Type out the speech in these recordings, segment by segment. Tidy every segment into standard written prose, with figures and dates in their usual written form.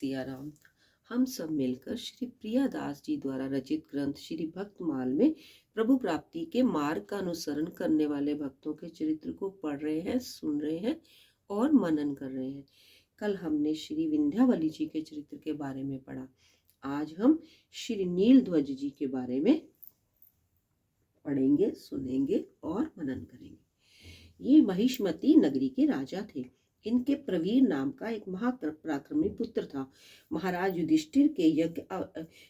सिया राम। हम सब मिलकर श्री प्रियादास जी द्वारा रचित ग्रंथ श्री भक्तमाल में प्रभु प्राप्ति के मार्ग का अनुसरण करने वाले भक्तों के चरित्र को पढ़ रहे हैं, सुन रहे हैं और मनन कर रहे हैं। कल हमने श्री विंध्यावली जी के चरित्र के बारे में पढ़ा। आज हम श्री नीलध्वज जी के बारे में पढ़ेंगे, सुनेंगे और मनन करेंगे। ये महिष्मती नगरी के राजा थे। इनके प्रवीर नाम का एक महापराक्रमी पुत्र था। महाराज युधिष्ठिर के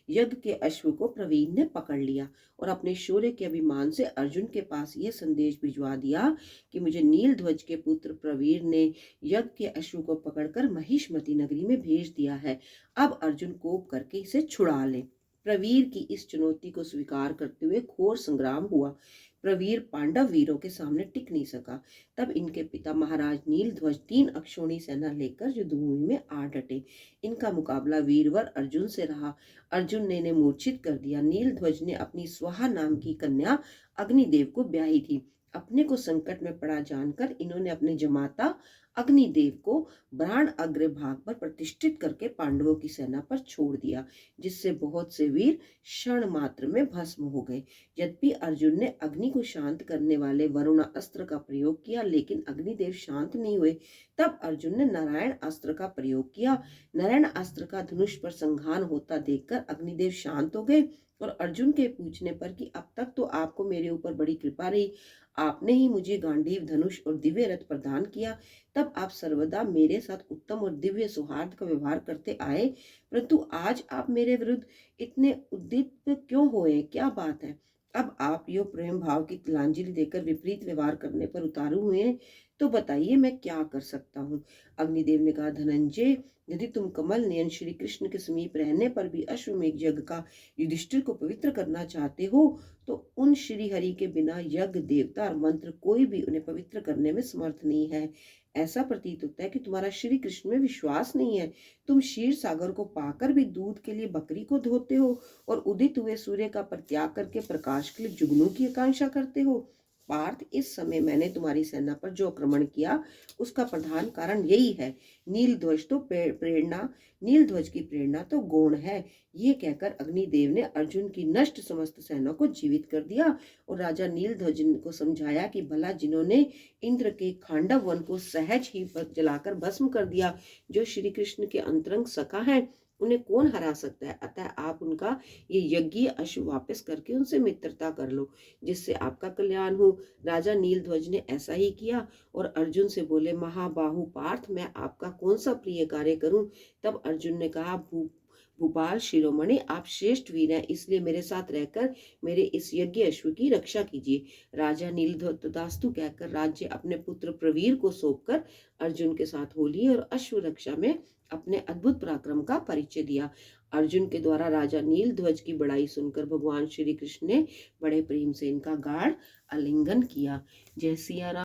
यज्ञ के अश्व को प्रवीर ने पकड़ लिया और अपने शौर्य के अभिमान से अर्जुन के पास यह संदेश भिजवा दिया कि मुझे नीलध्वज के पुत्र प्रवीर ने यज्ञ के अश्व को पकड़कर महिष्मती नगरी में भेज दिया है। अब अर्जुन कोप करके इसे छुड़ा ले। प्रवीर की इस चुनौती को स्वीकार करते हुए घोर संग्राम हुआ। प्रवीर पांडव वीरों के सामने टिक नहीं सका। तब इनके पिता महाराज नीलध्वज 3 अक्षौणी सेना लेकर युद्धभूमि में आ डटे। इनका मुकाबला वीरवर अर्जुन से रहा। अर्जुन ने इन्हें मूर्छित कर दिया। नीलध्वज ने अपनी स्वाहा नाम की कन्या अग्निदेव को ब्याही थी। अपने को संकट में पड़ा जानकर इन्होंने अपने जमाता अग्निदेव को बाण अग्रभाग पर प्रतिष्ठित करके पांडवों की सेना पर छोड़ दिया, जिससे बहुत से वीर क्षण मात्र में भस्म हो गए। यद्यपि अर्जुन ने अग्नि को शांत करने वाले वरुण अस्त्र का प्रयोग किया, लेकिन अग्निदेव शांत नहीं हुए। तब अर्जुन ने नारायण अस्त्र का प्रयोग किया। नारायण अस्त्र का धनुष पर संघान होता देखकर अग्निदेव शांत हो गए और अर्जुन के पूछने पर कि अब तक तो आपको मेरे ऊपर बड़ी कृपा रही, आपने ही मुझे गांडीव धनुष और दिव्य रथ प्रदान किया, तब आप सर्वदा मेरे साथ उत्तम और दिव्य सौहार्द का व्यवहार करते आए, परंतु आज आप मेरे विरुद्ध इतने उद्दीप्त क्यों हुए? क्या बात है? अब आप यो प्रेम भाव की तिलांजलि देकर विपरीत व्यवहार करने पर उतारू हुए हैं, तो बताइए मैं क्या कर सकता हूँ? अग्निदेव ने कहा, धनंजय, यदि तुम कमल नयन श्री कृष्ण के समीप रहने पर भी अश्वमेध यज्ञ का युधिष्ठिर को पवित्र करना चाहते हो, तो उन श्री हरि के बिना यज्ञ, देवता और मंत्र कोई भी उन्हें पवित्र करने में समर्थ नहीं है। ऐसा प्रतीत होता है कि तुम्हारा श्री कृष्ण में विश्वास नहीं है। तुम क्षीर सागर को पाकर भी दूध के लिए बकरी को धोते हो और उदित हुए सूर्य का परित्याग करके प्रकाश के लिए जुगनू की आकांक्षा करते हो। पार्थ, इस समय मैंने तुम्हारी सेना पर जो आक्रमण किया उसका प्रधान कारण यही है। नीलध्वज की प्रेरणा तो गौण है। ये कहकर अग्निदेव ने अर्जुन की नष्ट समस्त सेना को जीवित कर दिया और राजा नीलध्वज को समझाया कि भला जिन्होंने इंद्र के खांडव वन को सहज ही जलाकर भस्म कर दिया, जो श्री कृष्ण के अंतरंग सखा है, उन्हें कौन हरा सकता है? अतः आप उनका ये यज्ञीय अश्व वापस करके उनसे मित्रता कर लो, जिससे आपका कल्याण हो। राजा नीलध्वज ने ऐसा ही किया और अर्जुन से बोले, महाबाहु पार्थ, मैं आपका कौन सा प्रिय कार्य करूं? तब अर्जुन ने कहा, भूपाल शिरोमणि, आप श्रेष्ठ वीर हैं, इसलिए मेरे साथ रहकर मेरे इस यज्ञ अश्व की रक्षा कीजिए। राजा नीलध्वज तथास्तु कहकर राज्य अपने पुत्र प्रवीर को सौंपकर अर्जुन के साथ हो लिए और अश्व रक्षा में अपने अद्भुत पराक्रम का परिचय दिया। अर्जुन के द्वारा राजा नीलध्वज की बड़ाई सुनकर भगवान श्री कृष्ण ने बड़े प्रेम से इनका गाढ़ आलिंगन किया। जय सिया राम।